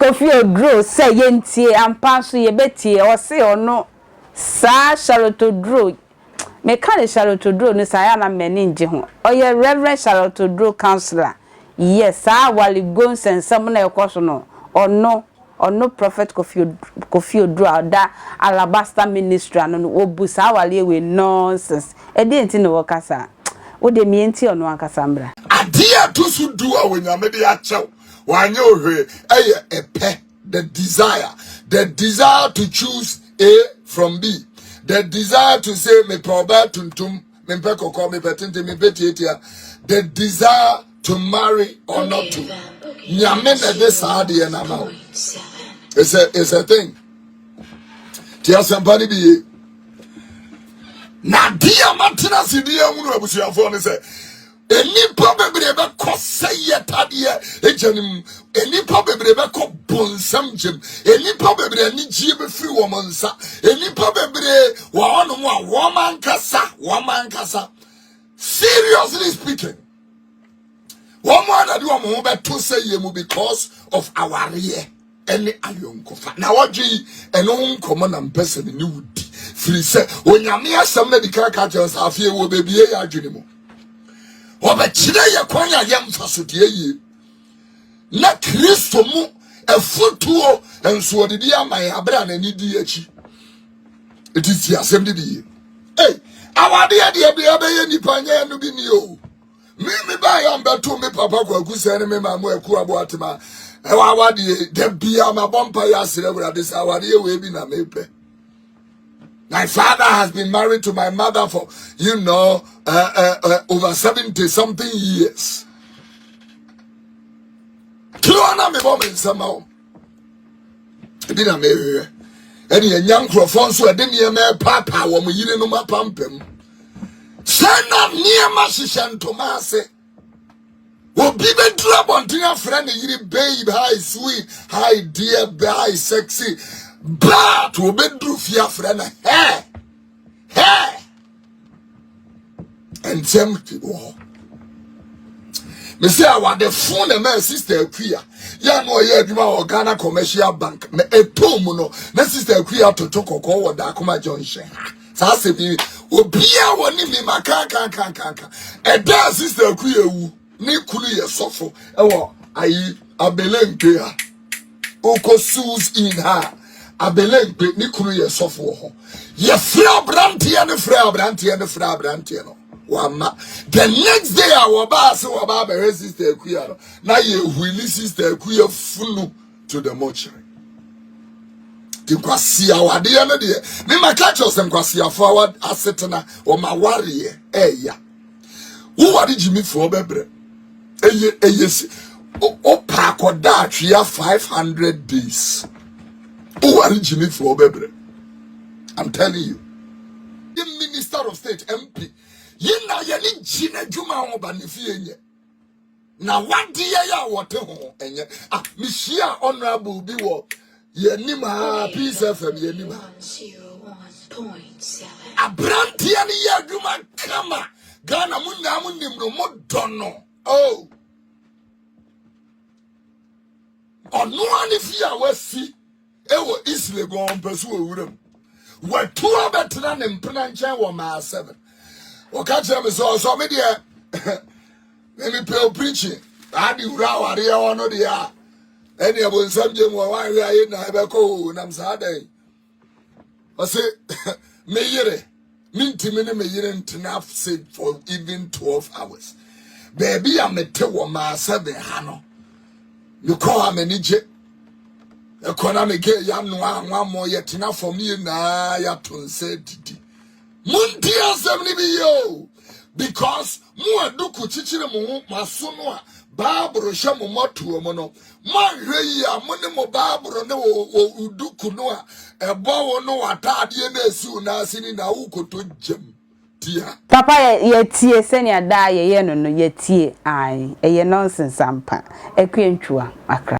Kofi Oduro say yentie ampa so ye betie o se ono sa Charlotte Oduro me kan Charlotte Oduro no sa ya na meni nje ho oye Reverend Charlotte Oduro counselor yes sa wali go nsensem na ekoso no ono Prophet Kofi Oduro da Alabaster ministry no obu sa wali we nonsense e dey nti no wakasa wo de mi enti ono akasa mbra adia to su do a wenyame de achew wanye ohwe epe the desire to choose A from B, the desire to say me proba tuntum me pekoko me petente me betietia, the desire to marry or not to nyame na de saade na ma it's a thing tia somebody be na dia matina sidia munu abusuafo ne say enipa bebrebe ko seyetade ejanim enipa bebrebe ko bonsam jem enipa bebrebe ni gie be free wo monsa enipa bebrebe wa ono mo a wo mankasa seriously speaking wo mo adade wo mo be to say yemu because of our rear any ayonkofa na wodwi eno nkomo na mpese ni wudi free say onyame asem na dikaka chance afie wo bebie ya adwene mo obechire ye kwanya yemfa so de yi na Kristo mu efutuo enso odidi aman abra na nidi achi etiti asem de bi eh awade de be nipa nya no bi ni o me ba ya mbeto me papa kwa kusa ne me mamu eku abo atema awade de bia ma bompa ya sere wura de sa awade we bi na mepe. My father has been married to my mother for, over 70 something years. Kiwana me mom in somehow. Dina me any young profonso a denia me papa wo mo yire no mapampem. Sana near masishan Tomase. Wo bibe drabontia friend yiri babe, hi sweet, hi dear, hi sexy. But we bedru fia friend hey and them people me say our the phone and my sister y3ya ya no ye adwuma Ghana Commercial Bank me etom no na sister y3ya to kokko wo da akoma junction sa se bi obia woni me maka e da sister y3ya wu ni kunu ye sofo e wo ayi abelenke ha okosus in her abelenke ni kunu ye sofo ho ye fra brantie no wama the next day our boss wa ba be sister y3ya no na ye huili sister y3ya funu to the mortuary the Nkwasia wade no de me ma catch us Nkwasia forward asetena o ma ware eya wo wade jimi fo bebre eye o pa koda y3ya 500 days o ware jimi fo bebre. I'm telling you, the Minister of State MP yina yani jina juma ho ba ne fie nye na wade ya wote ho enye mishia honorable bi wo yenim ha peace fm yenim ha 101.7 abrantia ni ya juma kama Ghana munnim no modono oh ono ani fie a wasi ewo isle go onpesu owuram watu abetena ne mpena nchen wo ma 7 okache me so me de me pe preaching adi ura ware ya wono de ya eni abo nsabje mu wa wi aye na ebeko nam sa dan o se me yire mintimi ne me yire ntena sit for even 12 hours baby am te wo ma 7 ha no you call am enije economic ge ya no anwa mo yetena for me na ya tonse didi munti asem ni bi yo because mu aduku chichire mu maso no a babro hye mo moto mo no manhwe yi a mo ne mo babro ne wo uduku no a ebo wo no atade na asiu na asini na ukoto jam tia papa ye tie senia da ye no ye tie ai eye nonsense ampa ekwentwa akra